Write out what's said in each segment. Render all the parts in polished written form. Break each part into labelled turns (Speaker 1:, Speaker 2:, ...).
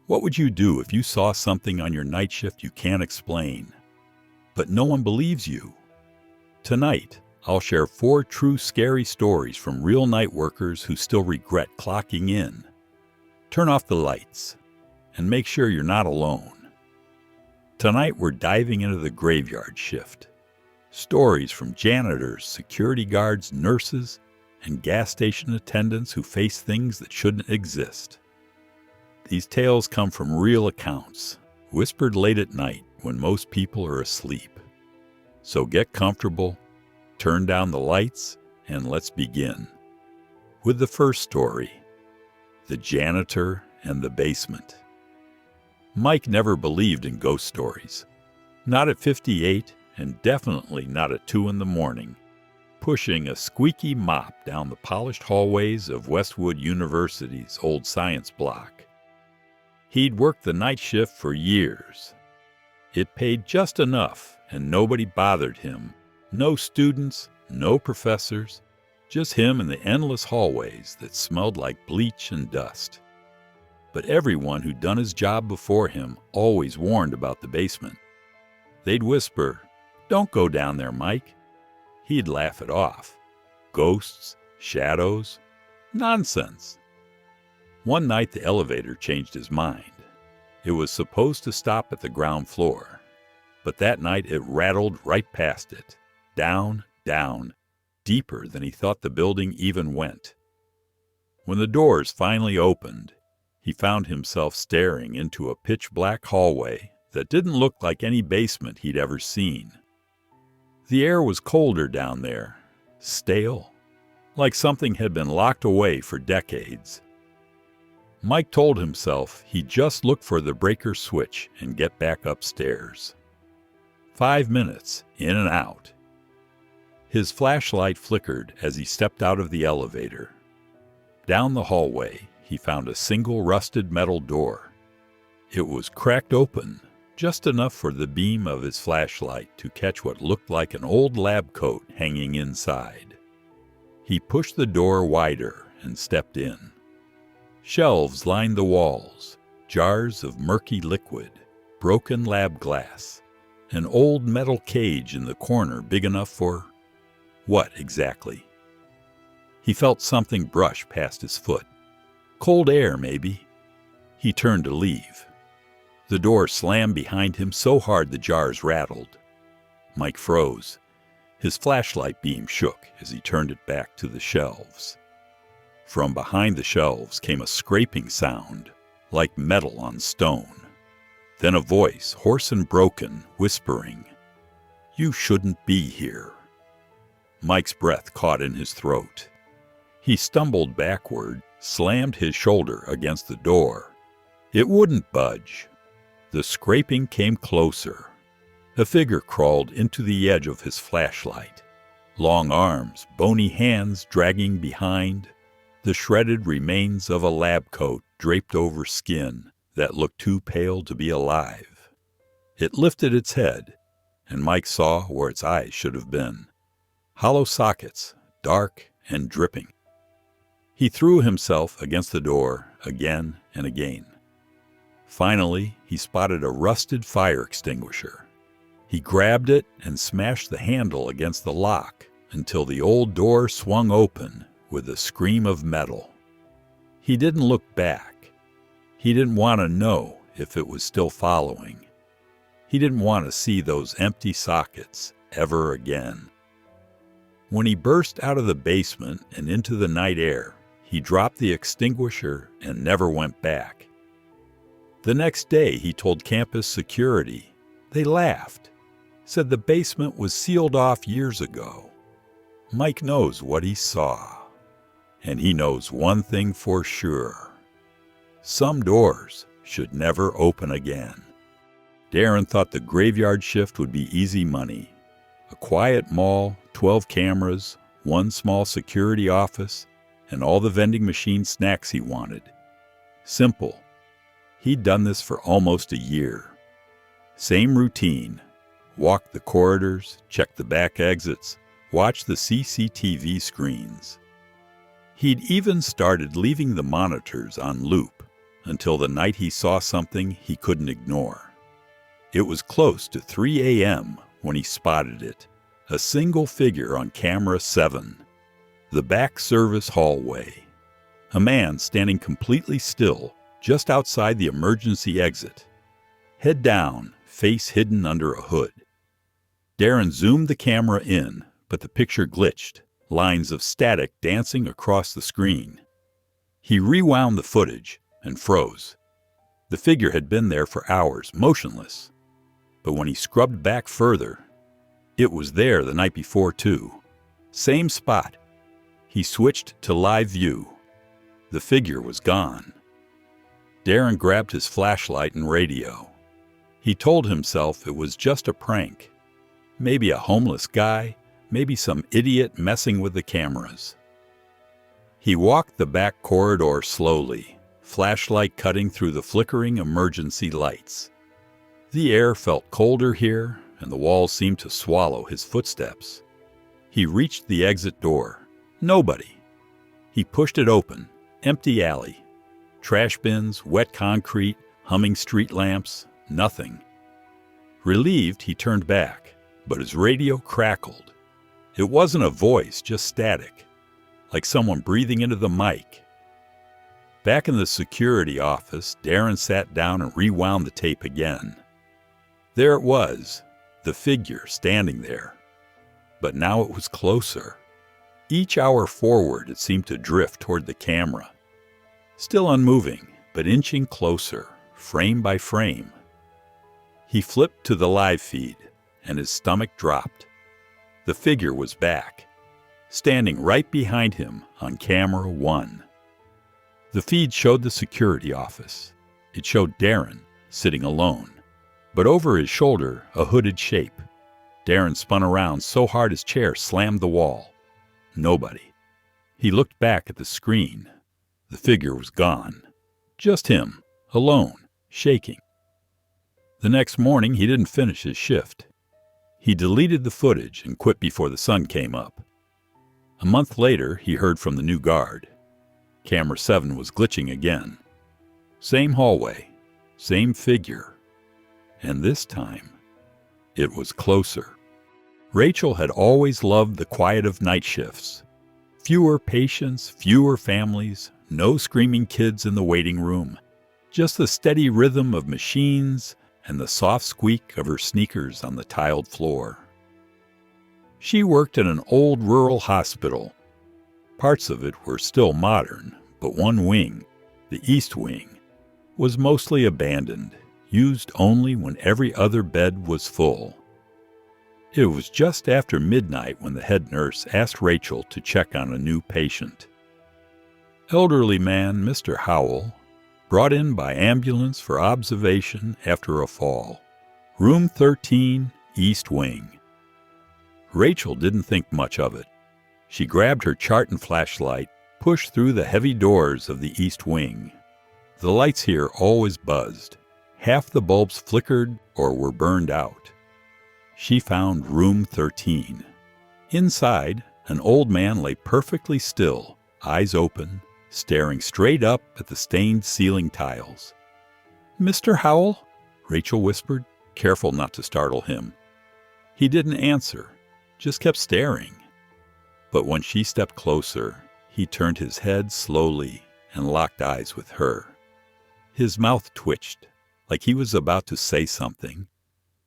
Speaker 1: What would you do if you saw something on your night shift you can't explain, but no one believes you? Tonight, I'll share 4 true scary stories from real night workers who still regret clocking in. Turn off the lights and make sure you're not alone. Tonight, we're diving into the graveyard shift. Stories from janitors, security guards, nurses, and gas station attendants who face things that shouldn't exist. These tales come from real accounts, whispered late at night when most people are asleep. So get comfortable, turn down the lights, and let's begin. With the first story, the janitor and the basement. Mike never believed in ghost stories. Not at 58, and definitely not at 2 in the morning, pushing a squeaky mop down the polished hallways of Westwood University's old science block. He'd worked the night shift for years. It paid just enough, and nobody bothered him. No students, no professors, just him in the endless hallways that smelled like bleach and dust. But everyone who'd done his job before him always warned about the basement. They'd whisper, "Don't go down there, Mike." He'd laugh it off. Ghosts, shadows, nonsense. One night the elevator changed his mind. It was supposed to stop at the ground floor, but that night it rattled right past it, down, down, deeper than he thought the building even went. When the doors finally opened, he found himself staring into a pitch-black hallway that didn't look like any basement he'd ever seen. The air was colder down there, stale, like something had been locked away for decades. Mike told himself he'd just look for the breaker switch and get back upstairs. 5 minutes, in and out. His flashlight flickered as he stepped out of the elevator. Down the hallway, he found a single rusted metal door. It was cracked open, just enough for the beam of his flashlight to catch what looked like an old lab coat hanging inside. He pushed the door wider and stepped in. Shelves lined the walls, jars of murky liquid, broken lab glass, an old metal cage in the corner big enough for what exactly? He felt something brush past his foot. Cold air, maybe. He turned to leave. The door slammed behind him so hard the jars rattled. Mike froze. His flashlight beam shook as he turned it back to the shelves. From behind the shelves came a scraping sound, like metal on stone. Then a voice, hoarse and broken, whispering, "You shouldn't be here." Mike's breath caught in his throat. He stumbled backward, slammed his shoulder against the door. It wouldn't budge. The scraping came closer. A figure crawled into the edge of his flashlight. Long arms, bony hands dragging behind, the shredded remains of a lab coat draped over skin that looked too pale to be alive. It lifted its head, and Mike saw where its eyes should have been. Hollow sockets, dark and dripping. He threw himself against the door again and again. Finally, he spotted a rusted fire extinguisher. He grabbed it and smashed the handle against the lock until the old door swung open with a scream of metal. He didn't look back. He didn't want to know if it was still following. He didn't want to see those empty sockets ever again. When he burst out of the basement and into the night air, he dropped the extinguisher and never went back. The next day, he told campus security. They laughed, said the basement was sealed off years ago. Mike knows what he saw. And he knows one thing for sure. Some doors should never open again. Darren thought the graveyard shift would be easy money. A quiet mall, 12 cameras, one small security office, and all the vending machine snacks he wanted. Simple. He'd done this for almost a year. Same routine. Walk the corridors, check the back exits, watch the CCTV screens. He'd even started leaving the monitors on loop until the night he saw something he couldn't ignore. It was close to 3 a.m. when he spotted it, a single figure on camera 7. The back service hallway. A man standing completely still just outside the emergency exit. Head down, face hidden under a hood. Darren zoomed the camera in, but the picture glitched, lines of static dancing across the screen. He rewound the footage and froze. The figure had been there for hours, motionless. But when he scrubbed back further, it was there the night before too. Same spot. He switched to live view. The figure was gone. Darren grabbed his flashlight and radio. He told himself it was just a prank. Maybe a homeless guy, maybe some idiot messing with the cameras. He walked the back corridor slowly, flashlight cutting through the flickering emergency lights. The air felt colder here, and the walls seemed to swallow his footsteps. He reached the exit door. Nobody. He pushed it open. Empty alley. Trash bins, wet concrete, humming street lamps, nothing. Relieved, he turned back, but his radio crackled. It wasn't a voice, just static, like someone breathing into the mic. Back in the security office, Darren sat down and rewound the tape again. There it was, the figure standing there. But now it was closer. Each hour forward, it seemed to drift toward the camera. Still unmoving, but inching closer, frame by frame. He flipped to the live feed, and his stomach dropped. The figure was back, standing right behind him on camera 1. The feed showed the security office. It showed Darren sitting alone, but over his shoulder, a hooded shape. Darren spun around so hard his chair slammed the wall. Nobody. He looked back at the screen. The figure was gone. Just him, alone, shaking. The next morning, he didn't finish his shift. He deleted the footage and quit before the sun came up. A month later, he heard from the new guard. Camera 7 was glitching again. Same hallway, same figure. And this time, it was closer. Rachel had always loved the quiet of night shifts. Fewer patients, fewer families, no screaming kids in the waiting room. Just the steady rhythm of machines and the soft squeak of her sneakers on the tiled floor. She worked in an old rural hospital. Parts of it were still modern, but one wing, the East Wing, was mostly abandoned, used only when every other bed was full. It was just after midnight when the head nurse asked Rachel to check on a new patient. Elderly man, Mr. Howell, brought in by ambulance for observation after a fall. Room 13, East Wing. Rachel didn't think much of it. She grabbed her chart and flashlight, pushed through the heavy doors of the East Wing. The lights here always buzzed. Half the bulbs flickered or were burned out. She found room 13. Inside, an old man lay perfectly still, eyes open, staring straight up at the stained ceiling tiles. "Mr. Howell?" Rachel whispered, careful not to startle him. He didn't answer, just kept staring. But when she stepped closer, he turned his head slowly and locked eyes with her. His mouth twitched, like he was about to say something,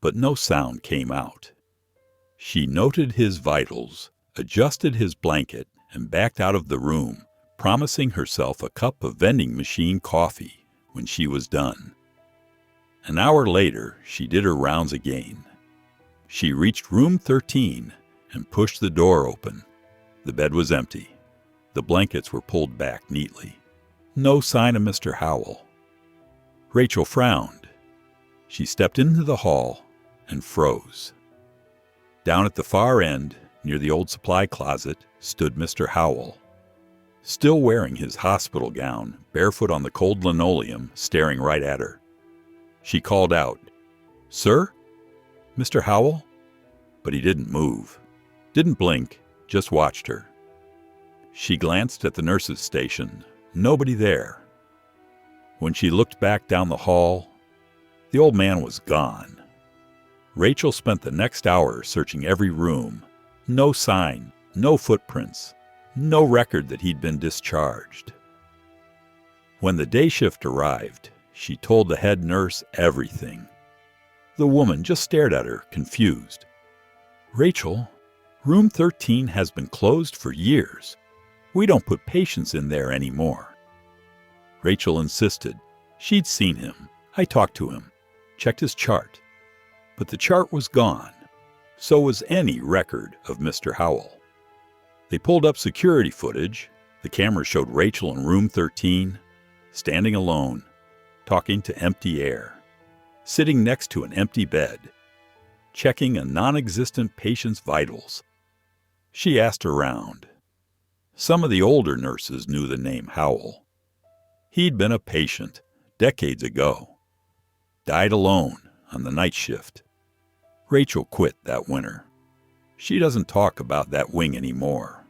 Speaker 1: but no sound came out. She noted his vitals, adjusted his blanket, and backed out of the room, promising herself a cup of vending machine coffee when she was done. An hour later, she did her rounds again. She reached room 13 and pushed the door open. The bed was empty. The blankets were pulled back neatly. No sign of Mr. Howell. Rachel frowned. She stepped into the hall and froze. Down at the far end, near the old supply closet, stood Mr. Howell, still wearing his hospital gown, barefoot on the cold linoleum, staring right at her. She called out, "Sir? Mr. Howell?" But he didn't move, didn't blink, just watched her. She glanced at the nurse's station. Nobody there. When she looked back down the hall, the old man was gone. Rachel spent the next hour searching every room. No sign, no footprints, no record that he'd been discharged. When the day shift arrived, she told the head nurse everything. The woman just stared at her, confused. "Rachel, room 13 has been closed for years. We don't put patients in there anymore." Rachel insisted. She'd seen him. I talked to him, checked his chart. But the chart was gone. So was any record of Mr. Howell. They pulled up security footage. The camera showed Rachel in room 13, standing alone, talking to empty air, sitting next to an empty bed, checking a non-existent patient's vitals. She asked around. Some of the older nurses knew the name Howell. He'd been a patient decades ago. Died alone on the night shift. Rachel quit that winter. She doesn't talk about that wing anymore.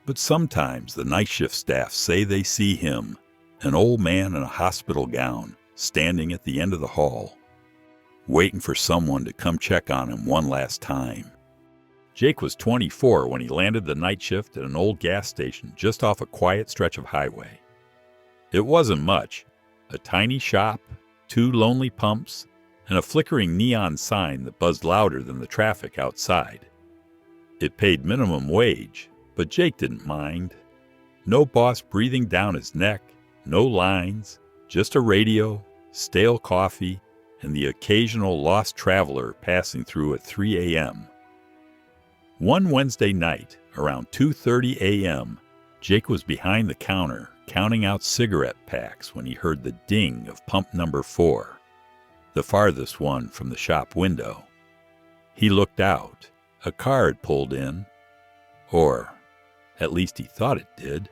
Speaker 1: But sometimes the night shift staff say they see him, an old man in a hospital gown, standing at the end of the hall, waiting for someone to come check on him one last time. Jake was 24 when he landed the night shift at an old gas station just off a quiet stretch of highway. It wasn't much, a tiny shop, 2 lonely pumps, and a flickering neon sign that buzzed louder than the traffic outside. It paid minimum wage, but Jake didn't mind. No boss breathing down his neck, no lines, just a radio, stale coffee, and the occasional lost traveler passing through at 3 a.m. One Wednesday night, around 2:30 a.m., Jake was behind the counter counting out cigarette packs when he heard the ding of pump number 4, the farthest one from the shop window. He looked out. A car had pulled in, or at least he thought it did.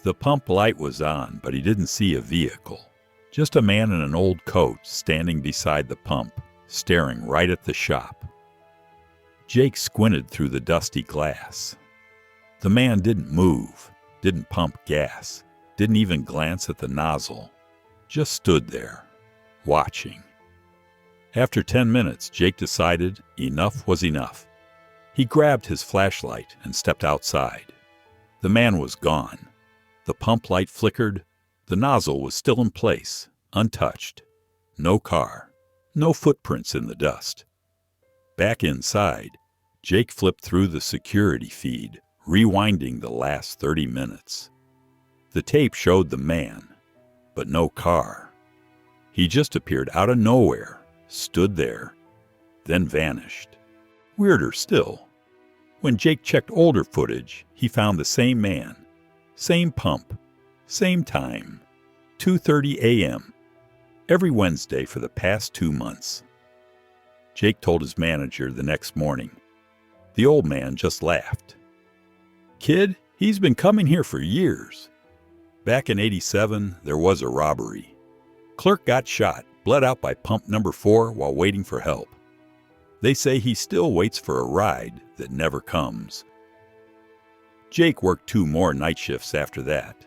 Speaker 1: The pump light was on, but he didn't see a vehicle. Just a man in an old coat standing beside the pump, staring right at the shop. Jake squinted through the dusty glass. The man didn't move, didn't pump gas, didn't even glance at the nozzle. Just stood there, watching. After 10 minutes, Jake decided enough was enough. He grabbed his flashlight and stepped outside. The man was gone. The pump light flickered. The nozzle was still in place, untouched. No car, no footprints in the dust. Back inside, Jake flipped through the security feed, rewinding the last 30 minutes. The tape showed the man, but no car. He just appeared out of nowhere, stood there, then vanished. Weirder still, when Jake checked older footage, he found the same man, same pump, same time, 2:30 a.m., every Wednesday for the past 2 months. Jake told his manager the next morning. The old man just laughed. "Kid, he's been coming here for years. Back in '87, there was a robbery. Clerk got shot, bled out by pump number 4 while waiting for help. They say he still waits for a ride that never comes." Jake worked 2 more night shifts after that.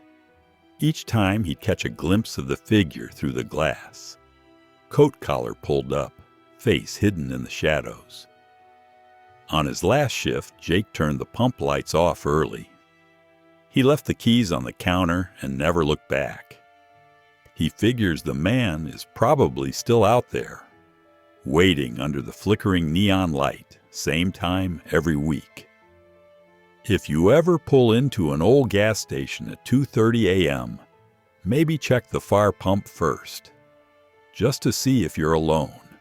Speaker 1: Each time he'd catch a glimpse of the figure through the glass. Coat collar pulled up, face hidden in the shadows. On his last shift, Jake turned the pump lights off early. He left the keys on the counter and never looked back. He figures the man is probably still out there, waiting under the flickering neon light, same time every week. If you ever pull into an old gas station at 2:30 a.m., maybe check the far pump first, just to see if you're alone.